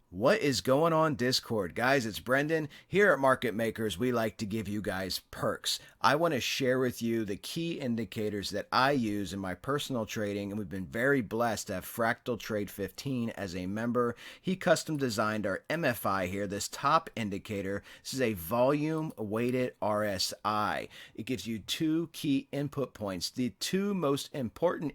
What is going on Discord? Guys, it's Brendan. Here at Market Makers, we like to give you guys perks. I want to share with you the key indicators that I use in my personal trading, and we've been very blessed to have Fractal Trade 15 as a member. He custom designed our MFI here, this top indicator. This is a volume weighted RSI. It gives you two key input points, the two most important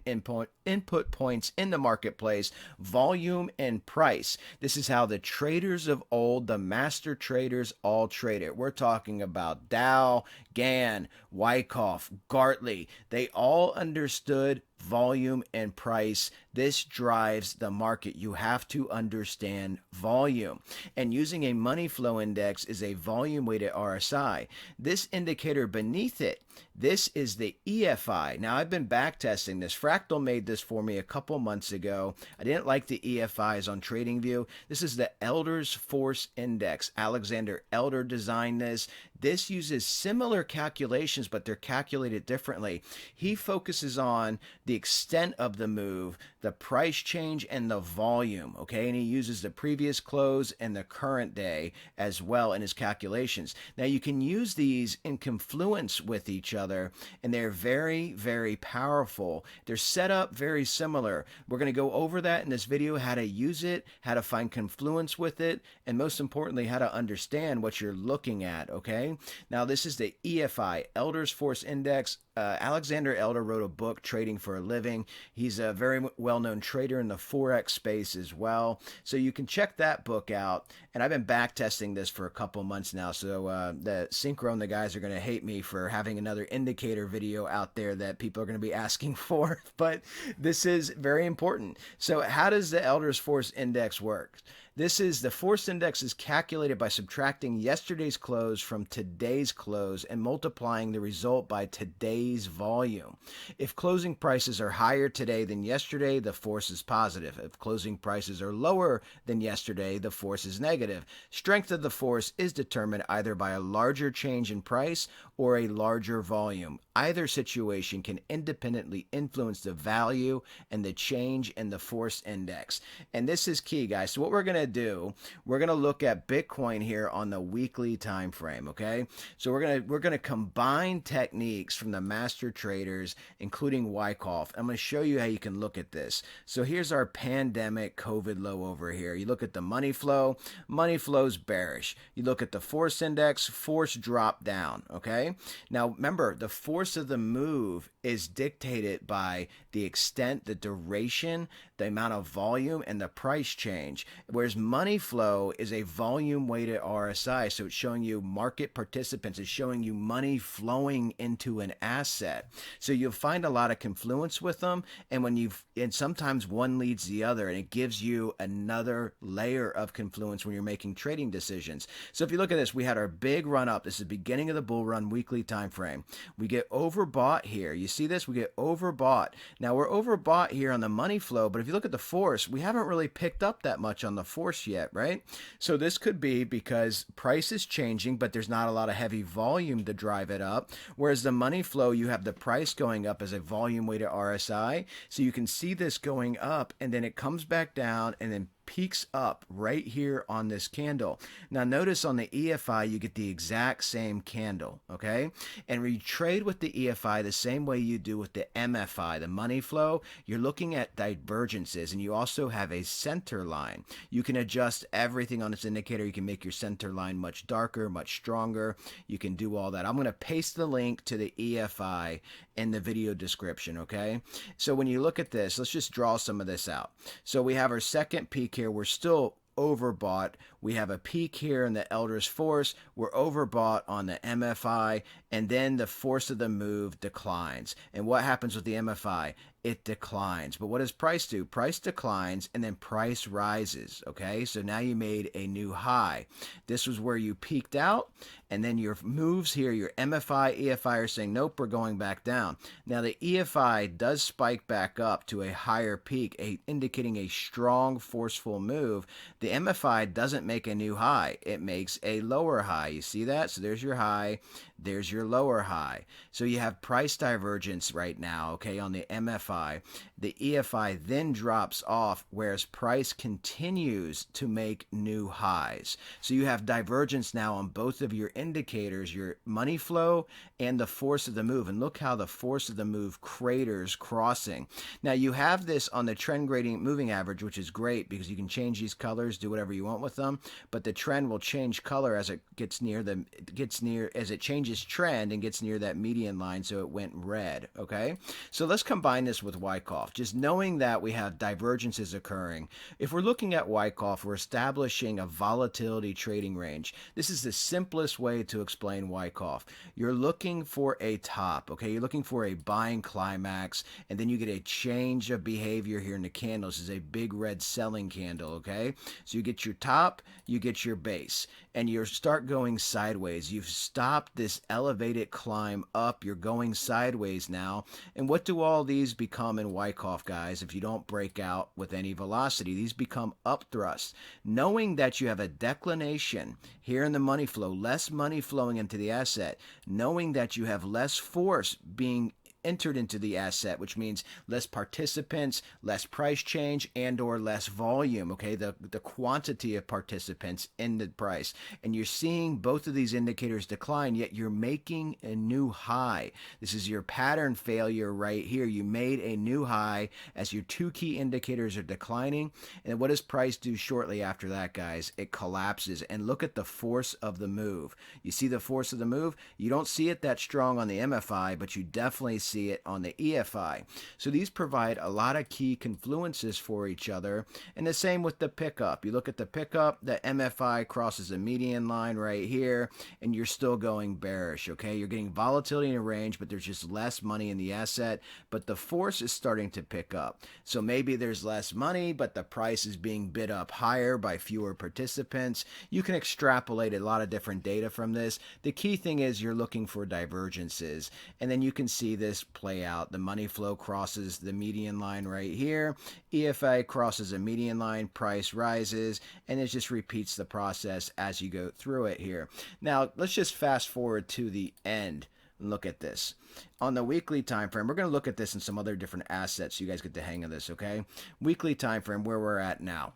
input points in the marketplace: volume and price. This is how the traders of old, the master traders, all trade it. We're talking about Dow, Gann, Wyckoff, Gartley. They all understood volume and price. This drives the market. You have to understand volume. And using a money flow index is a volume weighted RSI. This indicator beneath it, this is the EFI. Now, I've been back testing this. Fractal made this for me a couple months ago. I didn't like the EFIs on TradingView. This is the Elder's Force Index. Alexander Elder designed this. This uses similar calculations, but they're calculated differently. He focuses on the extent of the move, the price change, and the volume, okay? And he uses the previous close and the current day as well in his calculations. Now, you can use these in confluence with each other, and they're very, very powerful. They're set up very similar. We're going to go over that in this video, how to use it, how to find confluence with it, and most importantly, how to understand what you're looking at, okay? Now, this is the EFI, Elder's Force Index. Alexander Elder wrote a book, Trading for a Living. He's a very well-known trader in the Forex space as well. So you can check that book out. And I've been back testing this for a couple months now. So the Synchro and the guys are going to hate me for having another indicator video out there that people are going to be asking for. But this is very important. So how does the Elder's Force Index work? The force index is calculated by subtracting yesterday's close from today's close and multiplying the result by today's volume. If closing prices are higher today than yesterday, the force is positive. If closing prices are lower than yesterday, the force is negative. Strength of the force is determined either by a larger change in price or a larger volume. Either situation can independently influence the value and the change in the force index. And this is key, guys. So what we're going to do, we're going to look at Bitcoin here on the weekly time frame, okay? So we're going to combine techniques from the master traders, including Wyckoff. I'm going to show you how you can look at this. So here's our pandemic COVID low over here. You look at the money flow's bearish. You look at the force index, force drop down, okay? Now remember, the force of the move is dictated by the extent, the duration, the amount of volume, and the price change. Whereas money flow is a volume weighted RSI. So it's showing you market participants. It's showing you money flowing into an asset. So you'll find a lot of confluence with them. And sometimes one leads the other, and it gives you another layer of confluence when you're making trading decisions. So if you look at this, we had our big run up. This is the beginning of the bull run weekly time frame. We get overbought here. You see this? We get overbought. Now we're overbought here on the money flow, but if you look at the force, we haven't really picked up that much on the force yet, right? So this could be because price is changing, but there's not a lot of heavy volume to drive it up. Whereas the money flow, you have the price going up as a volume weighted RSI. So you can see this going up, and then it comes back down and then peaks up right here on this candle. Now notice on the EFI you get the exact same candle, okay? And when you trade with the EFI the same way you do with the MFI, the money flow, you're looking at divergences, and you also have a center line. You can adjust everything on this indicator. You can make your center line much darker, much stronger. You can do all that. I'm going to paste the link to the EFI in the video description, okay? So when you look at this, let's just draw some of this out. So we have our second peak here. We're still overbought. We have a peak here in the Elder's Force. We're overbought on the MFI, and then the force of the move declines. And what happens with the MFI? It declines. But what does price do? Price declines, and then price rises, okay? So now you made a new high. This was where you peaked out, and then your moves here, your MFI, EFI are saying, nope, we're going back down. Now the EFI does spike back up to a higher peak, indicating a strong, forceful move. The MFI doesn't make a new high. It makes a lower high. You see that? So there's your high. There's your lower high. So you have price divergence right now, okay, on the MFI EFI. The EFI then drops off, whereas price continues to make new highs. So you have divergence now on both of your indicators, your money flow and the force of the move. And look how the force of the move craters crossing. Now you have this on the trend gradient moving average, which is great because you can change these colors, do whatever you want with them, but the trend will change color as it as it changes trend and gets near that median line, so it went red. Okay, so let's combine this with Wyckoff. Just knowing that we have divergences occurring. If we're looking at Wyckoff, we're establishing a volatility trading range. This is the simplest way to explain Wyckoff. You're looking for a top, okay? You're looking for a buying climax, and then you get a change of behavior here in the candle. This is a big red selling candle, okay? So you get your top, you get your base, and you start going sideways. You've stopped this elevated climb up. You're going sideways now. And what do all these become in Wyckoff, guys, if you don't break out with any velocity? These become up thrusts. Knowing that you have a declination here in the money flow, less money flowing into the asset, knowing that you have less force being entered into the asset, which means less participants, less price change, and or less volume, okay, the quantity of participants in the price. And you're seeing both of these indicators decline, yet you're making a new high. This is your pattern failure right here. You made a new high as your two key indicators are declining. And what does price do shortly after that, guys? It collapses. And look at the force of the move. You see the force of the move? You don't see it that strong on the MFI, but you definitely see it on the EFI. So these provide a lot of key confluences for each other. And the same with the pickup. You look at the pickup, the MFI crosses a median line right here, and you're still going bearish, okay? You're getting volatility in a range, but there's just less money in the asset, but the force is starting to pick up. So maybe there's less money, but the price is being bid up higher by fewer participants. You can extrapolate a lot of different data from this. The key thing is you're looking for divergences, and then you can see this play out. The money flow crosses the median line right here. EFI crosses a median line, price rises, and it just repeats the process as you go through it here. Now, let's just fast forward to the end and look at this. On the weekly time frame, we're going to look at this in some other different assets so you guys get the hang of this, okay? Weekly time frame, where we're at now.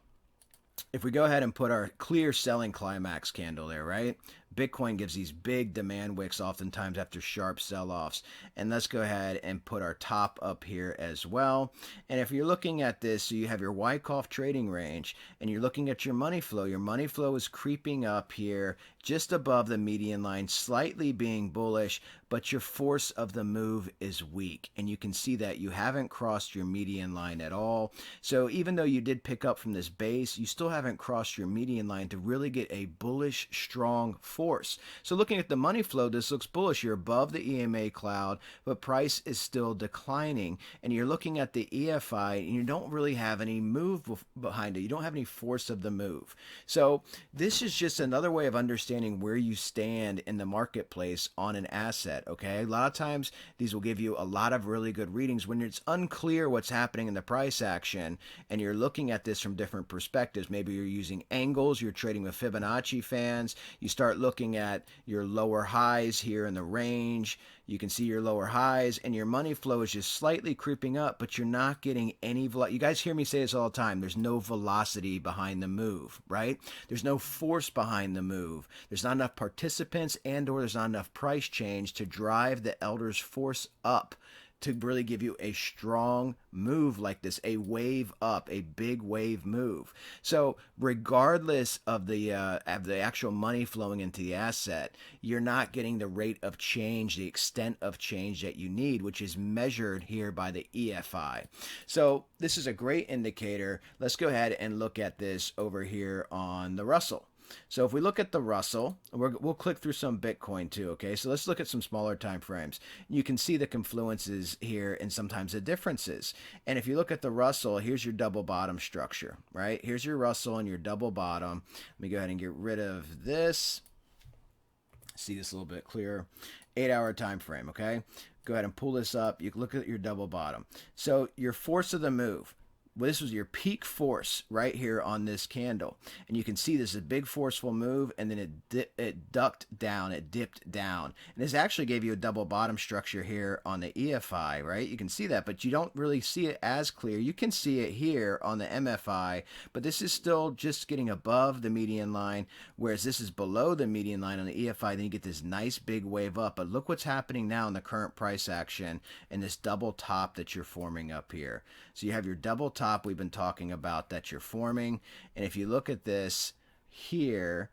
If we go ahead and put our clear selling climax candle there, right? Bitcoin gives these big demand wicks oftentimes after sharp sell-offs. And let's go ahead and put our top up here as well. And if you're looking at this, so you have your Wyckoff trading range, and you're looking at your money flow is creeping up here just above the median line, slightly being bullish, but your force of the move is weak. And you can see that you haven't crossed your median line at all. So even though you did pick up from this base, you still haven't crossed your median line to really get a bullish, strong force. So looking at the money flow, this looks bullish. You're above the EMA cloud, but price is still declining. And you're looking at the EFI, and you don't really have any move behind it. You don't have any force of the move. So this is just another way of understanding where you stand in the marketplace on an asset, okay? A lot of times, these will give you a lot of really good readings when it's unclear what's happening in the price action, and you're looking at this from different perspectives. Maybe you're using angles, you're trading with Fibonacci fans, you start looking at your lower highs here in the range. You can see your lower highs, and your money flow is just slightly creeping up, but you're not getting any velocity. You guys hear me say this all the time. There's no velocity behind the move, right? There's no force behind the move. There's not enough participants and or there's not enough price change to drive the elder's force up to really give you a strong move like this, a wave up, a big wave move. So regardless of the actual money flowing into the asset, you're not getting the rate of change, the extent of change that you need, which is measured here by the EFI. So this is a great indicator. Let's go ahead and look at this over here on the Russell. So if we look at the Russell, we'll click through some Bitcoin too, okay? So let's look at some smaller time frames. You can see the confluences here and sometimes the differences. And if you look at the Russell, here's your double bottom structure, right? Here's your Russell and your double bottom. Let me go ahead and get rid of this. See this a little bit clearer. 8-hour time frame, okay? Go ahead and pull this up. You can look at your double bottom. So your force of the move. this was your peak force right here on this candle, and you can see this is a big forceful move, and then it ducked down, it dipped down, and this actually gave you a double bottom structure here on the EFI, right? You can see that, but you don't really see it as clear. You can see it here on the MFI, but this is still just getting above the median line, whereas this is below the median line on the EFI. Then you get this nice big wave up, but look what's happening now in the current price action and this double top that you're forming up here. So you have your double top we've been talking about that you're forming, and if you look at this here,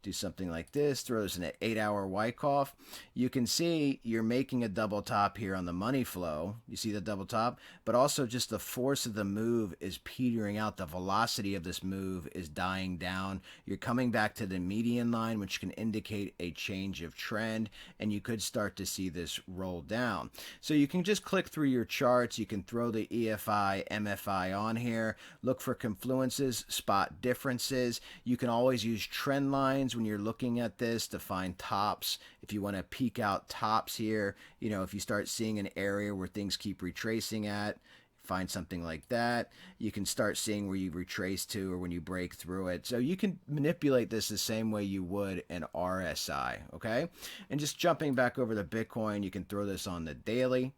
do something like this, throw this in an 8-hour Wyckoff, you can see you're making a double top here on the money flow. You see the double top, but also just the force of the move is petering out. The velocity of this move is dying down. You're coming back to the median line, which can indicate a change of trend, and you could start to see this roll down. So you can just click through your charts. You can throw the EFI, MFI on here, look for confluences, spot differences. You can always use trend lines when you're looking at this to find tops. If you want to peek out tops here, you know, if you start seeing an area where things keep retracing at, find something like that. You can start seeing where you retrace to or when you break through it. So you can manipulate this the same way you would an RSI, okay? And just jumping back over to Bitcoin, you can throw this on the daily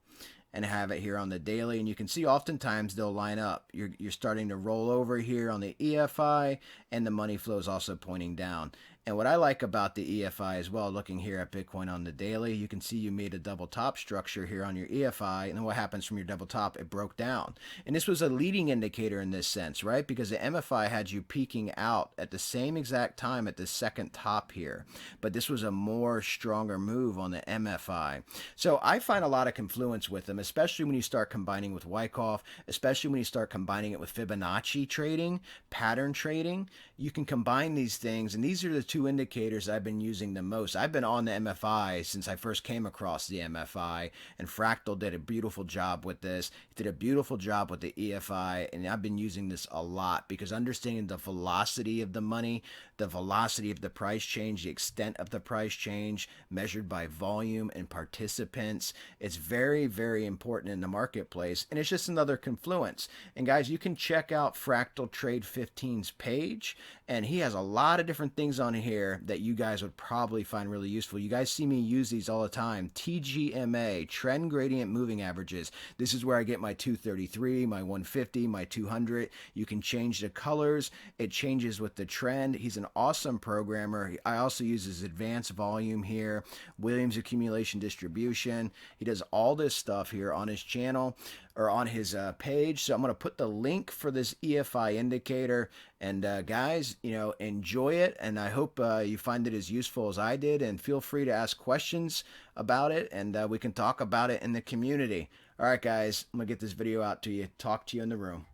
and have it here on the daily, and you can see oftentimes they'll line up. You're starting to roll over here on the EFI, and the money flow is also pointing down. And what I like about the EFI as well, looking here at Bitcoin on the daily, you can see you made a double top structure here on your EFI, and then what happens from your double top? It broke down. And this was a leading indicator in this sense, right? Because the MFI had you peaking out at the same exact time at the second top here. But this was a more stronger move on the MFI. So I find a lot of confluence with them, especially when you start combining with Wyckoff, especially when you start combining it with Fibonacci trading, pattern trading. You can combine these things, and these are the two indicators I've been using the most. I've been on the MFI since I first came across the MFI, and Fractal did a beautiful job with this. He did a beautiful job with the EFI, and I've been using this a lot because understanding the velocity of the money, the velocity of the price change, the extent of the price change measured by volume and participants, it's very, very important in the marketplace, and it's just another confluence. And guys, you can check out Fractal Trade 15's page, and he has a lot of different things on here that you guys would probably find really useful. You guys see me use these all the time. TGMA, trend gradient moving averages. This is where I get my 233, my 150, my 200. You can change the colors. It changes with the trend. He's an awesome programmer. I also use his advanced volume here, Williams accumulation distribution. He does all this stuff here on his channel or on his page. So I'm going to put the link for this EFI indicator. And guys, you know, enjoy it. And I hope you find it as useful as I did. And feel free to ask questions about it. And we can talk about it in the community. All right, guys, I'm going to get this video out to you. Talk to you in the room.